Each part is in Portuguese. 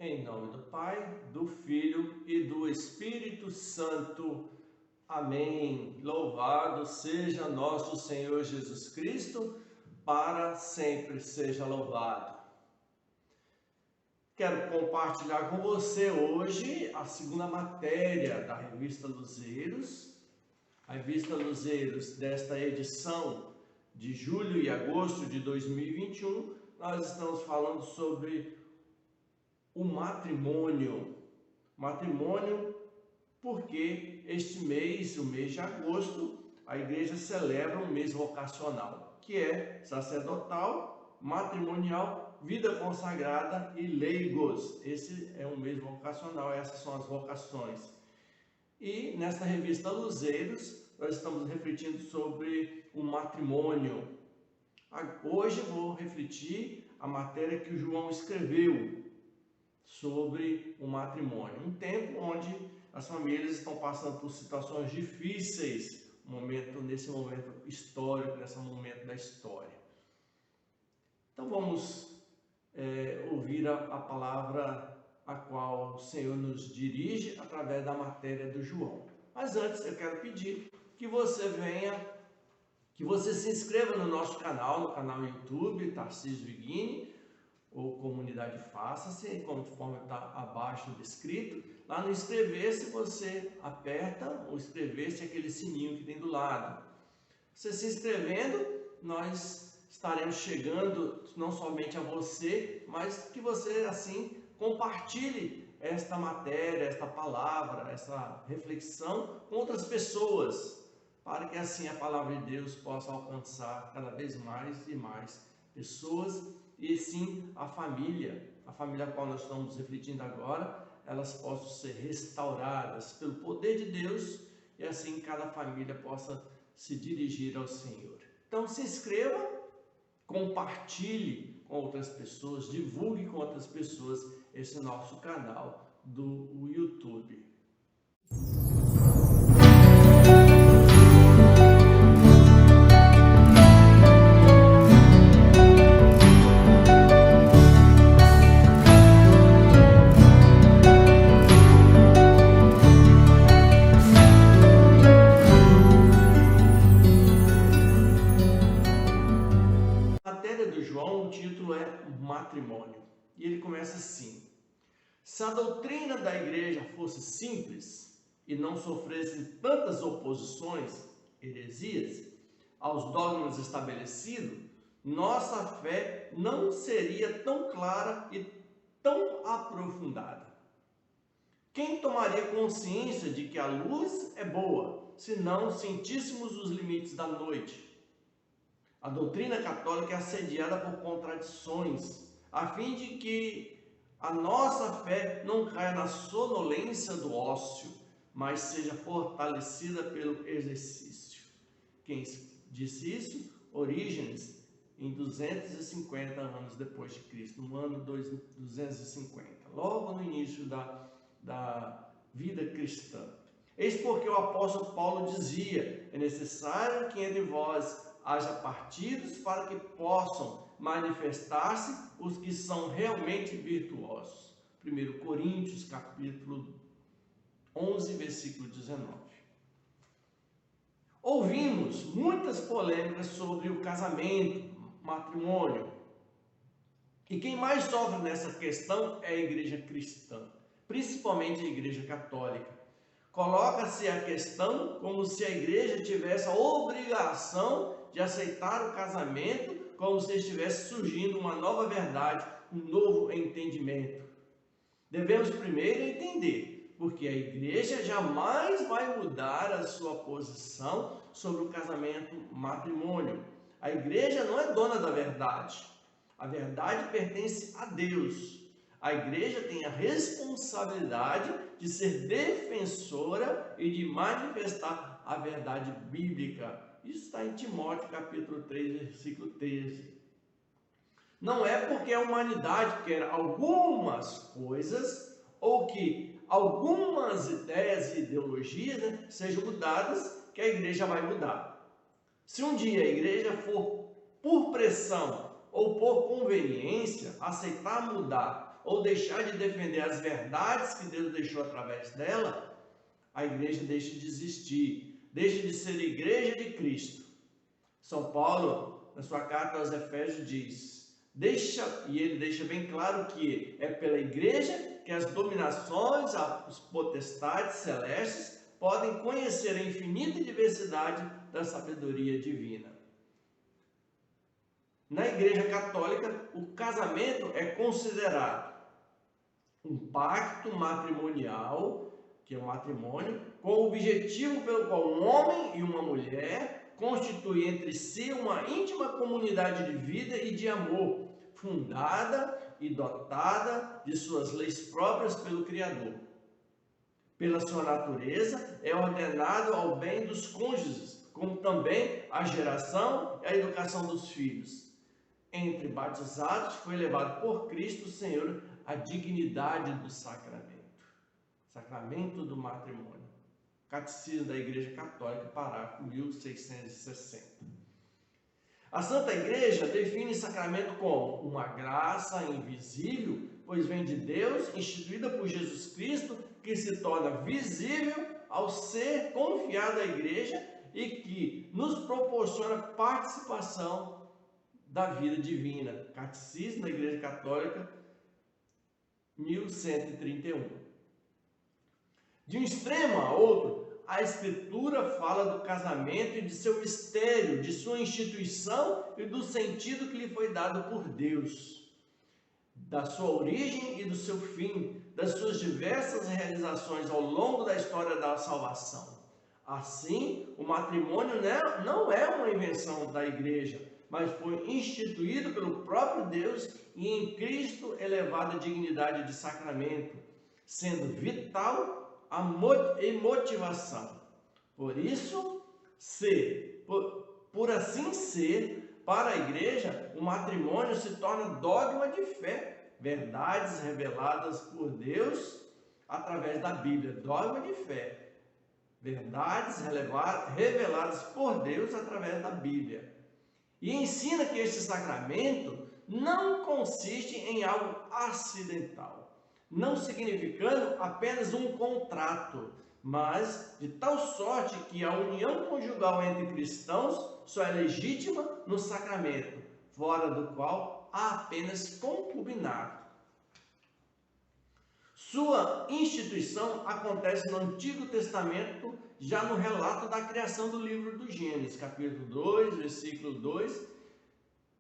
Em nome do Pai, do Filho e do Espírito Santo. Amém. Louvado seja nosso Senhor Jesus Cristo, para sempre seja louvado. Quero compartilhar com você hoje a segunda matéria da Revista Luzeiros. A Revista Luzeiros desta edição de julho e agosto de 2021, nós estamos falando sobre o matrimônio. Matrimônio porque este mês, o mês de agosto, a igreja celebra um mês vocacional, que é sacerdotal, matrimonial, vida consagrada e leigos. Esse é um mês vocacional, essas são as vocações. E nesta revista Luzeiros, nós estamos refletindo sobre o matrimônio. Hoje vou refletir a matéria que o João escreveu sobre o matrimônio. Um tempo onde as famílias estão passando por situações difíceis, nesse momento histórico, nesse momento da história. Então vamos ouvir a palavra a qual o Senhor nos dirige através da matéria do João. Mas antes eu quero pedir que você se inscreva no nosso canal, no canal YouTube, Tarcísio Viguini, ou Comunidade Faça-se, conforme está abaixo descrito. Lá no inscrever-se, você aperta o inscrever-se, aquele sininho que tem do lado. Você se inscrevendo, nós estaremos chegando não somente a você, mas que você assim compartilhe esta matéria, esta palavra, essa reflexão com outras pessoas, para que assim a palavra de Deus possa alcançar cada vez mais e mais pessoas. E sim a família a qual nós estamos refletindo agora, elas possam ser restauradas pelo poder de Deus e assim cada família possa se dirigir ao Senhor. Então se inscreva, compartilhe com outras pessoas, divulgue com outras pessoas esse nosso canal do YouTube. O título é Matrimônio, e ele começa assim: se a doutrina da igreja fosse simples e não sofresse tantas oposições, heresias, aos dogmas estabelecidos, nossa fé não seria tão clara e tão aprofundada. Quem tomaria consciência de que a luz é boa, se não sentíssemos os limites da noite? A doutrina católica é assediada por contradições, a fim de que a nossa fé não caia na sonolência do ócio, mas seja fortalecida pelo exercício. Quem disse isso? Orígenes, em 250 anos depois de Cristo, no ano 250, logo no início da vida cristã. Eis porque o apóstolo Paulo dizia: é necessário que entre vós haja partidos para que possam manifestar-se os que são realmente virtuosos. 1 Coríntios, capítulo 11, versículo 19. Ouvimos muitas polêmicas sobre o casamento, matrimônio. E quem mais sofre nessa questão é a igreja cristã, principalmente a igreja católica. Coloca-se a questão como se a igreja tivesse a obrigação de aceitar o casamento, como se estivesse surgindo uma nova verdade, um novo entendimento. Devemos primeiro entender, porque a igreja jamais vai mudar a sua posição sobre o casamento, matrimônio. A igreja não é dona da verdade. A verdade pertence a Deus. A igreja tem a responsabilidade de ser defensora e de manifestar a verdade bíblica. Isso está em Timóteo, capítulo 3, versículo 13. Não é porque a humanidade quer algumas coisas ou que algumas ideias e ideologias sejam mudadas que a igreja vai mudar. Se um dia a igreja for, por pressão ou por conveniência, aceitar mudar ou deixar de defender as verdades que Deus deixou através dela, a igreja deixa de existir, deixa de ser igreja de Cristo. São Paulo, na sua carta aos Efésios, diz, e ele deixa bem claro que é pela igreja que as dominações, as potestades celestes podem conhecer a infinita diversidade da sabedoria divina. Na Igreja Católica, o casamento é considerado um pacto matrimonial, que é o matrimônio, com o objetivo pelo qual um homem e uma mulher constituem entre si uma íntima comunidade de vida e de amor, fundada e dotada de suas leis próprias pelo Criador. Pela sua natureza, é ordenado ao bem dos cônjuges, como também a geração e a educação dos filhos. Entre batizados, foi elevado por Cristo Senhor a dignidade do sacramento do matrimônio. Catecismo da Igreja Católica, parágrafo 1660. A Santa Igreja define sacramento como uma graça invisível, pois vem de Deus, instituída por Jesus Cristo, que se torna visível ao ser confiado à Igreja e que nos proporciona participação da vida divina. Catecismo da Igreja Católica, 1131. De um extremo a outro, a Escritura fala do casamento e de seu mistério, de sua instituição e do sentido que lhe foi dado por Deus, da sua origem e do seu fim, das suas diversas realizações ao longo da história da salvação. Assim, o matrimônio não é uma invenção da Igreja, mas foi instituído pelo próprio Deus e em Cristo elevado à dignidade de sacramento, sendo vital e motivação. Por isso, por assim ser, para a Igreja, o matrimônio se torna dogma de fé, verdades reveladas por Deus através da Bíblia. Dogma de fé, verdades reveladas por Deus através da Bíblia. E ensina que este sacramento não consiste em algo acidental, não significando apenas um contrato, mas de tal sorte que a união conjugal entre cristãos só é legítima no sacramento, fora do qual há apenas concubinato. Sua instituição acontece no Antigo Testamento, já no relato da criação do livro do Gênesis, capítulo 2, versículo 2,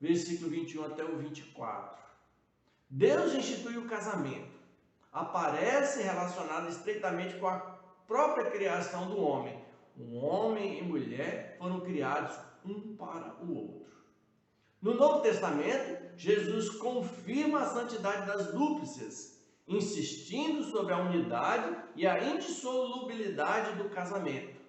versículo 21 até o 24. Deus instituiu o casamento. Aparece relacionado estreitamente com a própria criação do homem. Um homem e mulher foram criados um para o outro. No Novo Testamento, Jesus confirma a santidade das núpcias, insistindo sobre a unidade e a indissolubilidade do casamento.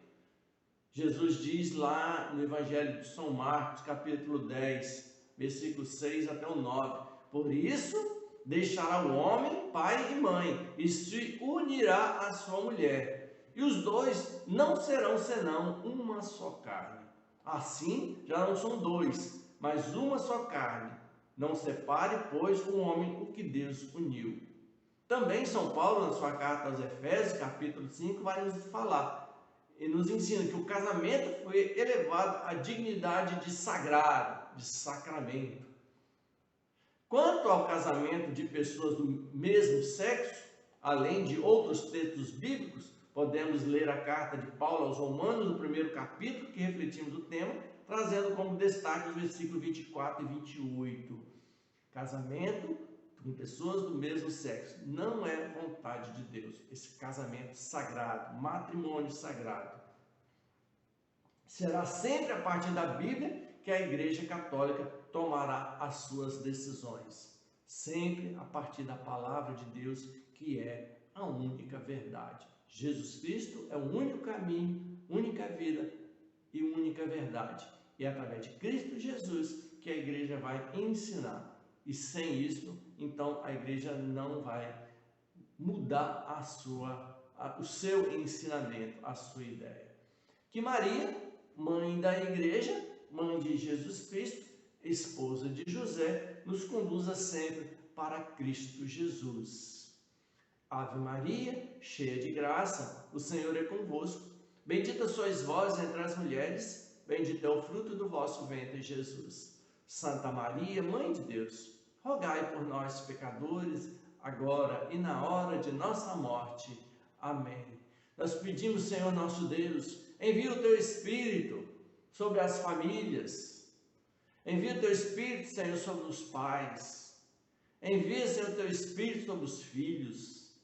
Jesus diz lá no Evangelho de São Marcos, capítulo 10, versículos 6 até o 9. Por isso, deixará o homem pai e mãe e se unirá à sua mulher, e os dois não serão senão uma só carne. Assim, já não são dois, mas uma só carne. Não separe, pois, o homem o que Deus uniu. Também São Paulo, na sua carta aos Efésios, capítulo 5, vai nos falar e nos ensina que o casamento foi elevado à dignidade de sagrado, de sacramento. Quanto ao casamento de pessoas do mesmo sexo, além de outros textos bíblicos, podemos ler a carta de Paulo aos Romanos, no primeiro capítulo, que refletimos o tema, trazendo como destaque os versículos 24 e 28. Casamento com pessoas do mesmo sexo não é vontade de Deus. Esse casamento sagrado, matrimônio sagrado, será sempre a partir da Bíblia que a Igreja Católica tomará as suas decisões. Sempre a partir da palavra de Deus, que é a única verdade. Jesus Cristo é o único caminho, única vida e única verdade. E é através de Cristo Jesus que a igreja vai ensinar. E sem isso, então a igreja não vai mudar o seu ensinamento, a sua ideia. Que Maria, mãe da igreja, mãe de Jesus Cristo, esposa de José, nos conduza sempre para Cristo Jesus. Ave Maria, cheia de graça, o Senhor é convosco. Bendita sois vós entre as mulheres, bendito é o fruto do vosso ventre, Jesus. Santa Maria, Mãe de Deus, rogai por nós, pecadores, agora e na hora de nossa morte. Amém. Nós pedimos, Senhor nosso Deus, envia o teu Espírito sobre as famílias. Envia o teu Espírito, Senhor, sobre os pais. Envia, Senhor, o teu Espírito sobre os filhos.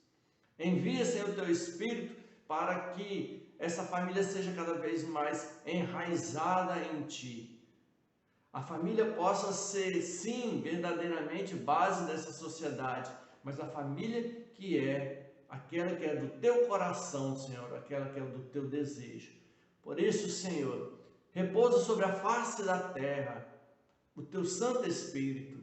Envia, Senhor, o teu Espírito para que essa família seja cada vez mais enraizada em Ti. A família possa ser, sim, verdadeiramente base dessa sociedade, mas a família que é aquela que é do teu coração, Senhor, aquela que é do teu desejo. Por isso, Senhor, repousa sobre a face da terra o teu Santo Espírito.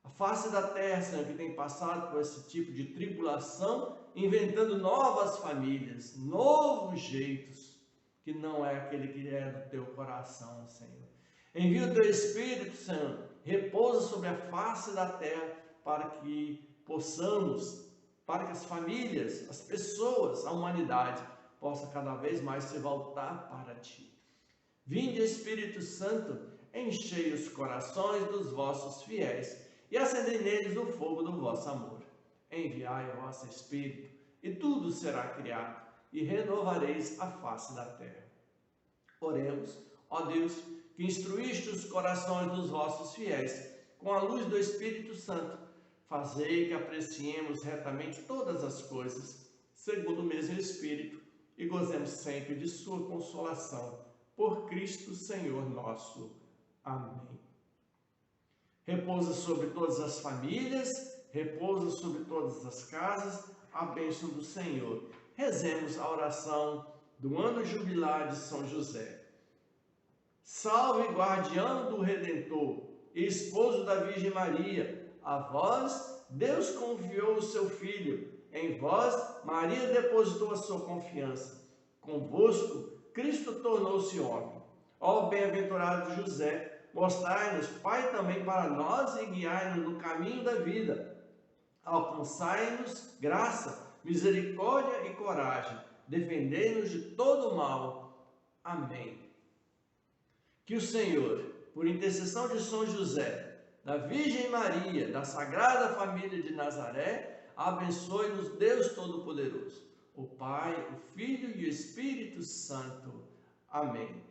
A face da terra, Senhor, que tem passado por esse tipo de tribulação, inventando novas famílias, novos jeitos, que não é aquele que é do teu coração, Senhor. Envia o teu Espírito, Senhor, repousa sobre a face da terra, para que possamos, para que as famílias, as pessoas, a humanidade, possa cada vez mais se voltar para Ti. Vinde, Espírito Santo, enchei os corações dos vossos fiéis e acendei neles o fogo do vosso amor. Enviai o vosso Espírito, e tudo será criado, e renovareis a face da terra. Oremos, ó Deus, que instruíste os corações dos vossos fiéis com a luz do Espírito Santo. Fazei que apreciemos retamente todas as coisas, segundo o mesmo Espírito, e gozemos sempre de sua consolação. Por Cristo Senhor nosso. Amém. Repousa sobre todas as famílias, repousa sobre todas as casas, a bênção do Senhor. Rezemos a oração do ano jubilar de São José. Salve, guardião do Redentor, esposo da Virgem Maria, a vós Deus confiou o seu Filho, em vós Maria depositou a sua confiança, convosco Cristo tornou-se homem. Ó bem-aventurado José, mostrai-nos, Pai, também para nós e guiai-nos no caminho da vida. Alcançai-nos graça, misericórdia e coragem, defendei-nos de todo mal. Amém. Que o Senhor, por intercessão de São José, da Virgem Maria, da Sagrada Família de Nazaré, abençoe-nos Deus Todo-Poderoso, o Pai, o Filho e o Espírito Santo. Amém.